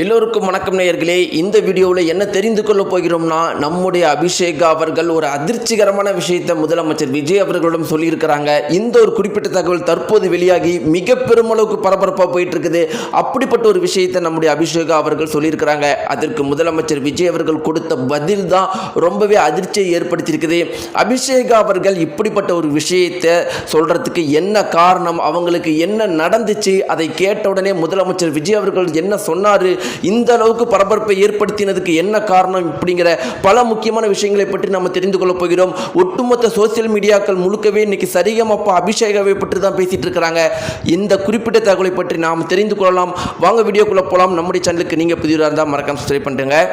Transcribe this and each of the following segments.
எல்லோருக்கும் வணக்கம் நேயர்களே. இந்த வீடியோவில் என்ன தெரிந்து கொள்ள போகிறோம்னா, நம்முடைய அபிஷேகா அவர்கள் ஒரு அதிர்ச்சிகரமான விஷயத்தை முதலமைச்சர் விஜய் அவர்களிடம் சொல்லியிருக்கிறாங்க. இந்த ஒரு குறிப்பிட்ட தகவல் தற்போது வெளியாகி மிக பெருமளவுக்கு பரபரப்பாக போயிட்டு இருக்குது. அப்படிப்பட்ட ஒரு விஷயத்தை நம்முடைய அபிஷேகா அவர்கள் சொல்லியிருக்கிறாங்க. அதற்கு முதலமைச்சர் விஜய் அவர்கள் கொடுத்த பதில் தான் ரொம்பவே அதிர்ச்சியை ஏற்படுத்தியிருக்குது. அபிஷேகா அவர்கள் இப்படிப்பட்ட ஒரு விஷயத்தை சொல்றதுக்கு என்ன காரணம், அவங்களுக்கு என்ன நடந்துச்சு, அதை கேட்ட உடனே முதலமைச்சர் விஜய் அவர்கள் என்ன சொன்னாரு, இந்த அளவுக்கு பரபரப்பை ஏற்படுத்தினதுக்கு என்ன காரணம், இப்படிங்கிற பல முக்கியமான விஷயங்களை பற்றி நம்ம தெரிந்து கொள்ள போகிறோம். ஒட்டுமொத்த சோசியல் மீடியாக்கள் முழுக்கவே இன்னைக்கு சரிகமப்பா அபிஷேகாவை பற்றி தான் பேசிட்டு இருக்கிறாங்க. இந்த குறிப்பிட்ட தகவலை பற்றி நாம் தெரிந்து கொள்ளலாம். வாங்க வீடியோக்குள்ள போலாம். நம்முடைய சேனலுக்கு நீங்க புதியவராக இருந்தால் மறக்காம சப்ஸ்கிரைப் பண்ணுங்க.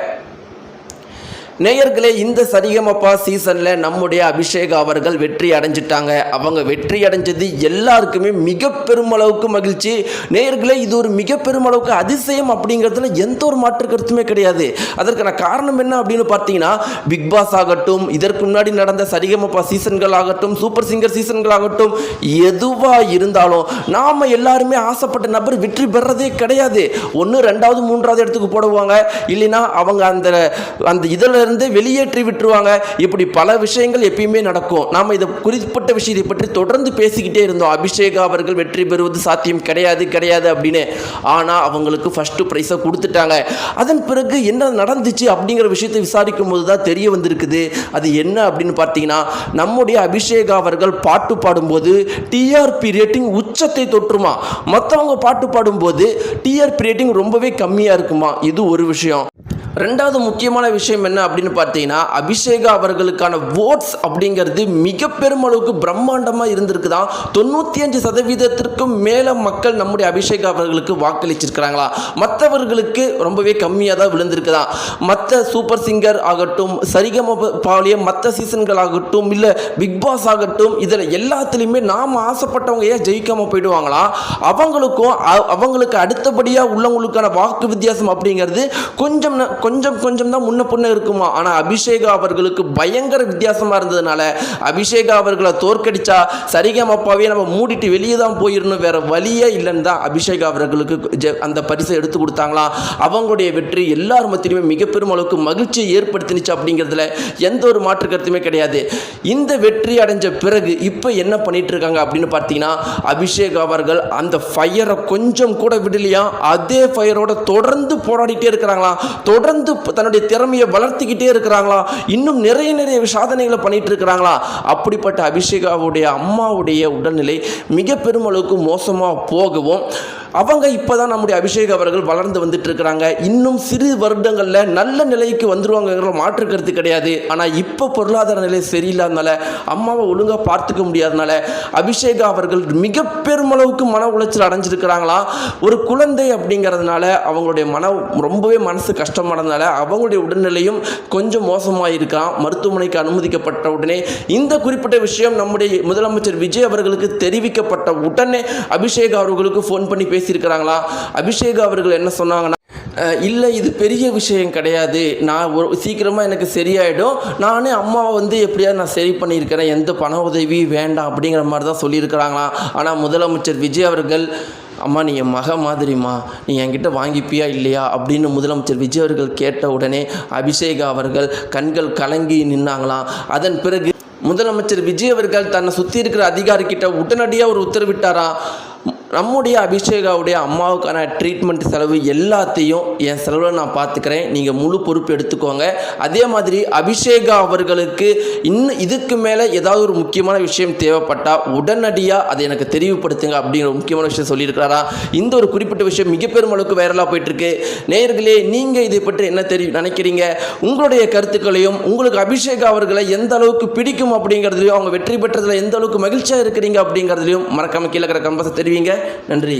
நேயர்களே, இந்த சரிகமப்பா சீசனில் நம்முடைய அபிஷேகா அவர்கள் வெற்றி அடைஞ்சிட்டாங்க. அவங்க வெற்றி அடைஞ்சது எல்லாருக்குமே மிக பெருமளவுக்கு மகிழ்ச்சி. நேயர்களே, இது ஒரு மிக பெருமளவுக்கு அதிசயம் அப்படிங்கிறதுல எந்த ஒரு மாற்று கருத்துமே கிடையாது. அதற்கான காரணம் என்ன அப்படின்னு பார்த்தீங்கன்னா, பிக் பாஸ் ஆகட்டும், இதற்கு முன்னாடி நடந்த சரிகமப்பா சீசன்கள் ஆகட்டும், சூப்பர் சிங்கர் சீசன்கள் ஆகட்டும், எதுவாக இருந்தாலும் நாம் எல்லாருமே ஆசைப்பட்ட நபர் வெற்றி பெறதே கிடையாது. ஒன்று ரெண்டாவது மூன்றாவது இடத்துக்கு போடுவாங்க, இல்லைன்னா அவங்க அந்த இதில் வெளியேற்றி விட்டுருவாங்க. இப்படி பல விஷயங்கள் எப்பயுமே நடக்கும். நாம இதை குறிப்பிட்ட விஷயத்தை பற்றி தொடர்ந்து பேசிக்கிட்டே இருந்தோம். அபிஷேகா அவர்கள் வெற்றி பெறுவது சாத்தியம் கிடையாது அப்படின்னு. ஆனா அவங்களுக்கு ஃபர்ஸ்ட் பிரைஸை கொடுத்துட்டாங்க. அதன் பிறகு என்ன நடந்துச்சு அப்படிங்கிற விஷயத்தை விசாரிக்கும் போது தான் தெரிய வந்திருக்குது. அது என்ன அப்படின்னு பார்த்தீங்கன்னா, நம்முடைய அபிஷேகா அவர்கள் பாட்டு பாடும்போது டிஆர்பி ரேட்டிங் உச்சத்தை தொற்றுமா, மற்றவங்க பாட்டு பாடும்போது டிஆர்பி ரேட்டிங் ரொம்பவே கம்மியாக இருக்குமா. இது ஒரு விஷயம். ரெண்டாவது முக்கியமான விஷயம் என்ன அப்படின்னு பார்த்தீங்கன்னா, அபிஷேகா அவர்களுக்கான ஓட்ஸ் அப்படிங்கிறது மிக பெருமளவுக்கு பிரம்மாண்டமாக இருந்திருக்குதான். 95% மேலே மக்கள் நம்முடைய அபிஷேகா அவர்களுக்கு வாக்களிச்சிருக்கிறாங்களா, மற்றவர்களுக்கு ரொம்பவே கம்மியாக தான் விழுந்திருக்குதான். மற்ற சூப்பர் சிங்கர் ஆகட்டும், சரிகமபாலிய மற்ற சீசன்கள் ஆகட்டும், இல்லை பிக் பாஸ் ஆகட்டும், இதில் எல்லாத்துலேயுமே நாம் ஆசைப்பட்டவங்க ஏன் ஜெயிக்காமல் போயிடுவாங்களா, அவங்களுக்கு அடுத்தபடியாக உள்ளவங்களுக்கான வாக்கு வித்தியாசம் அப்படிங்கிறது கொஞ்சம் தான் முன்ன பின்ன இருக்குமா. ஆனால் அபிஷேகா அவர்களுக்கு பயங்கர வித்தியாசமாக இருந்ததுனால அபிஷேகா அவர்களை தோற்கடிச்சா சரிகமப்பாவே நம்ம மூடிட்டு வெளியே தான் போயிடணும், வேற வழியே இல்லைன்னு தான் அபிஷேகா அவர்களுக்கு அந்த பரிசை எடுத்து கொடுத்தாங்களாம். அவங்களுடைய வெற்றி எல்லார் மத்தியிலுமே மிக பெரும் அளவுக்கு மகிழ்ச்சியை ஏற்படுத்தினுச்சு அப்படிங்கிறதுல எந்த ஒரு மாற்று கருத்துமே கிடையாது. இந்த வெற்றி அடைஞ்ச பிறகு இப்போ என்ன பண்ணிட்டு இருக்காங்க அப்படின்னு பார்த்தீங்கன்னா, அபிஷேகா அவர்கள் அந்த ஃபயரை கொஞ்சம் கூட விடலையா, அதே ஃபயரோட தொடர்ந்து போராடிட்டே இருக்கிறாங்களாம். தொடர்ந்து தன்னுடைய திறமையை வளர்த்திக்கிட்டே இருக்கிறாங்களா, இன்னும் நிறைய சாதனைகளை பண்ணிட்டு இருக்கிறாங்களா. அப்படிப்பட்ட அபிஷேகாவுடைய அம்மாவுடைய உடல்நிலை மிக பெருமளவுக்கு மோசமாக போகவும், அவங்க இப்போதான் நம்முடைய அபிஷேக் அவர்கள் வளர்ந்து வந்துட்டு இருக்கிறாங்க. இன்னும் சிறு வருடங்களில் நல்ல நிலைக்கு வந்துருவாங்கிற மாற்று கருத்து கிடையாது. ஆனால் இப்போ பொருளாதார நிலை சரியில்லாதனால, அம்மாவை ஒழுங்காக பார்த்துக்க முடியாதனால அபிஷேகா அவர்கள் மிக பெருமளவுக்கு மன உளைச்சல் அடைஞ்சிருக்கிறாங்களா. ஒரு குழந்தை அப்படிங்கிறதுனால அவங்களுடைய ரொம்பவே மனசு கஷ்டமானதுனால அவங்களுடைய உடல்நிலையும் கொஞ்சம் மோசமாக இருக்கலாம். மருத்துவமனைக்கு அனுமதிக்கப்பட்ட உடனே இந்த குறிப்பிட்ட விஷயம் நம்முடைய முதலமைச்சர் விஜய் அவர்களுக்கு தெரிவிக்கப்பட்ட உடனே அபிஷேகா அவர்களுக்கு ஃபோன் பண்ணி பேசியிருக்கிறாங்களா. அபிஷேகா அவர்கள் என்ன சொன்னாங்கன்னா, இல்லை இது பெரிய விஷயம் கிடையாது, நான் சீக்கிரமாக எனக்கு சரியாயிடும், நானே அம்மாவை எப்படியாவது நான் சரி பண்ணியிருக்கிறேன், எந்த பண உதவி வேண்டாம் அப்படிங்கிற மாதிரி தான் சொல்லியிருக்கிறாங்களாம். ஆனால் முதலமைச்சர் விஜய் அவர்கள், அம்மா நீ என் மக மாதிரிம்மா, நீ என்கிட்ட வாங்கிப்பியா இல்லையா அப்படின்னு முதலமைச்சர் விஜய் அவர்கள் கேட்ட உடனே அபிஷேகா அவர்கள் கண்கள் கலங்கி நின்னாங்களாம். அதன் பிறகு முதலமைச்சர் விஜய் அவர்கள் தன்னை சுற்றி இருக்கிற அதிகாரிகிட்ட உடனடியாக ஒரு உத்தரவிட்டாராம், நம்முடைய அபிஷேகாவுடைய அம்மாவுக்கான ட்ரீட்மெண்ட் செலவு எல்லாத்தையும் என் செலவில் நான் பார்த்துக்கிறேன், நீங்கள் முழு பொறுப்பு எடுத்துக்கோங்க. அதே மாதிரி அபிஷேகா அவர்களுக்கு இன்னும் இதுக்கு மேலே ஏதாவது ஒரு முக்கியமான விஷயம் தேவைப்பட்டால் உடனடியாக அதை எனக்கு தெரிவுபடுத்துங்க அப்படிங்கிற ஒரு முக்கியமான விஷயம் சொல்லியிருக்கிறாரா. இந்த ஒரு குறிப்பிட்ட விஷயம் மிக பெருமளவுக்கு வைரலாக போயிட்டுருக்கு. நேயர்களே, நீங்கள் இதை பற்றி என்ன நினைக்கிறீங்க? உங்களுடைய கருத்துக்களையும், உங்களுக்கு அபிஷேகா அவர்களை எந்த அளவுக்கு பிடிக்கும் அப்படிங்கிறதுலையும், அவங்க வெற்றி பெற்றதில் எந்த அளவுக்கு மகிழ்ச்சியாக இருக்கிறீங்க அப்படிங்கிறதுலையும் மறக்காமல் கீழே கமெண்ட்ஸ் தெரிவிங்க. நன்றி.